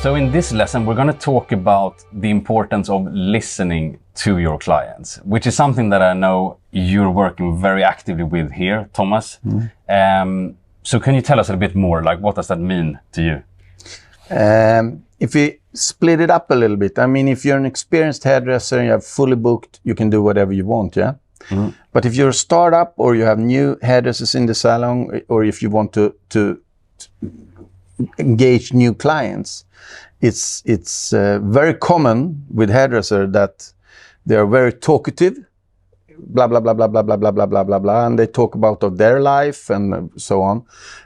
So in this lesson, we're going to talk about the importance of listening to your clients, which is something that I know you're working very actively with here, Tomas. So can you tell us a bit more, like what does that mean to you? If we split it up a little bit, I mean, if you're an experienced hairdresser and you have fully booked, you can do whatever you want, yeah? Mm-hmm. But if you're a startup or you have new hairdressers in the salon, or if you want to engage new clients, it's very common with hairdresser that they are very talkative, blah blah blah blah blah blah blah blah blah blah blah, and they talk about of their life and so on.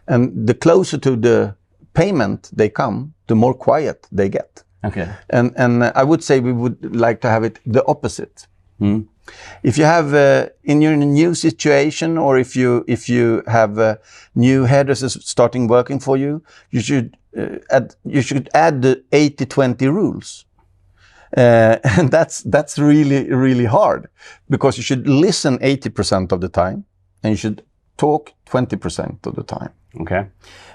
And the closer to the payment they come, the more quiet they get. Okay. And I would say we would like to have it the opposite. Mm. If you have in your new situation, or if you have new hairdressers starting working for you, you should add the 80-20 rules, and that's really hard, because you should listen 80% of the time and you should talk 20% of the time. Okay.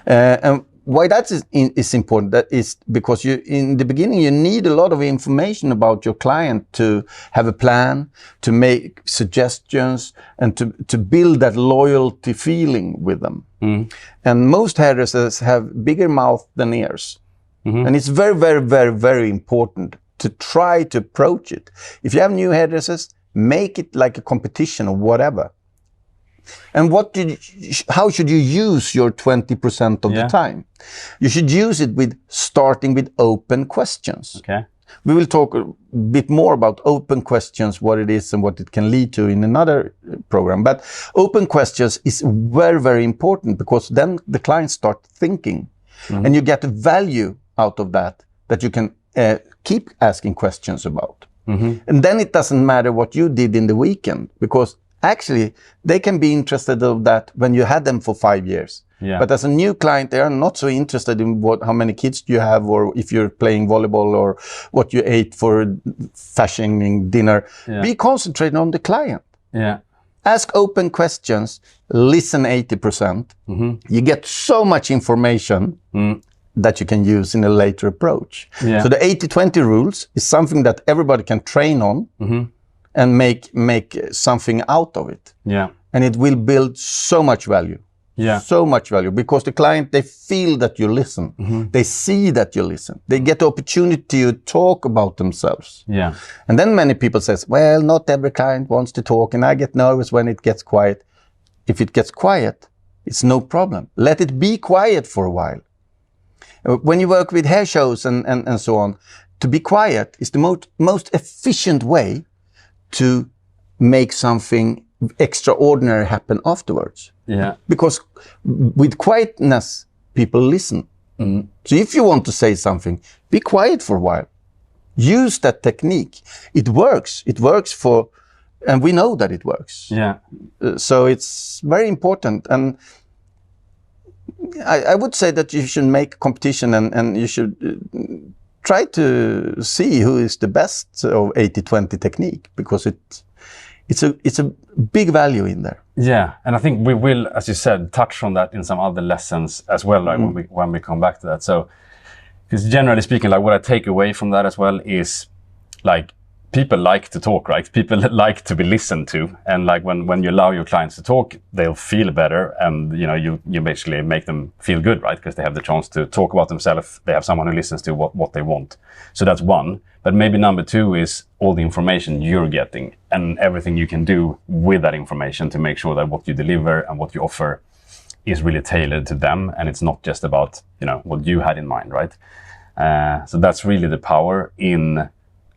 And why that is important, that is because in the beginning you need a lot of information about your client to have a plan, to make suggestions, and to build that loyalty feeling with them. Mm. And most hairdressers have bigger mouth than ears. Mm-hmm. And it's very, very, very, very important to try to approach it. If you have new hairdressers, make it like a competition or whatever. And how should you use your 20% of the time? You should use it starting with open questions. Okay. We will talk a bit more about open questions, what it is and what it can lead to in another program. But open questions is very, very important, because then the clients start thinking, and you get value out of that you can keep asking questions about. Mm-hmm. And then it doesn't matter what you did in the weekend, because actually, they can be interested in that when you had them for 5 years. Yeah. But as a new client, they are not so interested in how many kids you have, or if you're playing volleyball, or what you ate for fashioning dinner. Yeah. Be concentrated on the client. Yeah. Ask open questions, listen 80%. Mm-hmm. You get so much information that you can use in a later approach. Yeah. So the 80-20 rules is something that everybody can train on. Mm-hmm. And make something out of it. Yeah. And it will build so much value. Yeah. So much value, because the client, they feel that you listen. Mm-hmm. They see that you listen. They get the opportunity to talk about themselves. Yeah. And then many people says, well, not every client wants to talk, and I get nervous when it gets quiet. If it gets quiet, it's no problem. Let it be quiet for a while. When you work with hair shows and so on, to be quiet is the most efficient way to make something extraordinary happen afterwards. Yeah. Because with quietness, people listen. Mm. So if you want to say something, be quiet for a while. Use that technique. It works. It works and we know that it works. Yeah. So it's very important. And I would say that you should make a competition, and you should try to see who is the best of 80-20 technique, because it's a big value in there. Yeah, and I think we will, as you said, touch on that in some other lessons as well, like when we come back to that. So, because generally speaking, like what I take away from that as well is, like, people like to talk, right? People like to be listened to, and like when you allow your clients to talk, they'll feel better, and you basically make them feel good, right? Because they have the chance to talk about themselves. They have someone who listens to what they want. So that's one. But maybe number two is all the information you're getting and everything you can do with that information to make sure that what you deliver and what you offer is really tailored to them, and it's not just about what you had in mind, right? So that's really the power in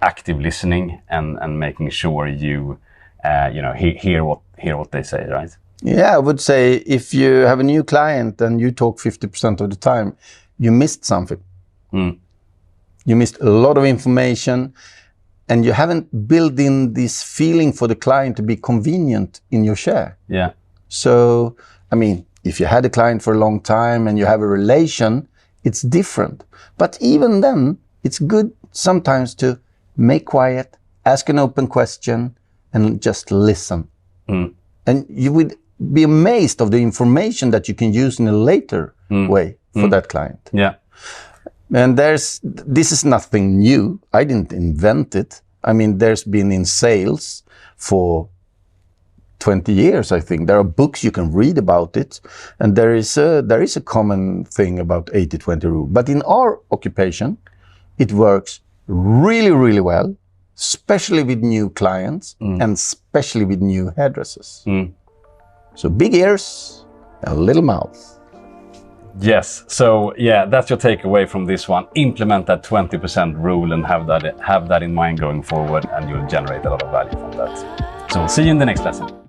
active listening and making sure you hear what they say, right? Yeah, I would say if you have a new client and you talk 50% of the time, you missed something. Mm. You missed a lot of information, and you haven't built in this feeling for the client to be convenient in your share. Yeah. So, I mean, if you had a client for a long time and you have a relation, it's different. But even then, it's good sometimes to make quiet, ask an open question, and just listen. Mm. And you would be amazed of the information that you can use in a later way for that client. Yeah. And this is nothing new. I didn't invent it. I mean, there's been in sales for 20 years, I think. There are books you can read about it. And there is a common thing about 80-20 rule. But in our occupation, it works really, really well, especially with new clients and especially with new hairdressers. So big ears and a little mouth. Yes. So yeah, that's your takeaway from this one. Implement that 20% rule and have that in mind going forward, and you'll generate a lot of value from that. So see you in the next lesson.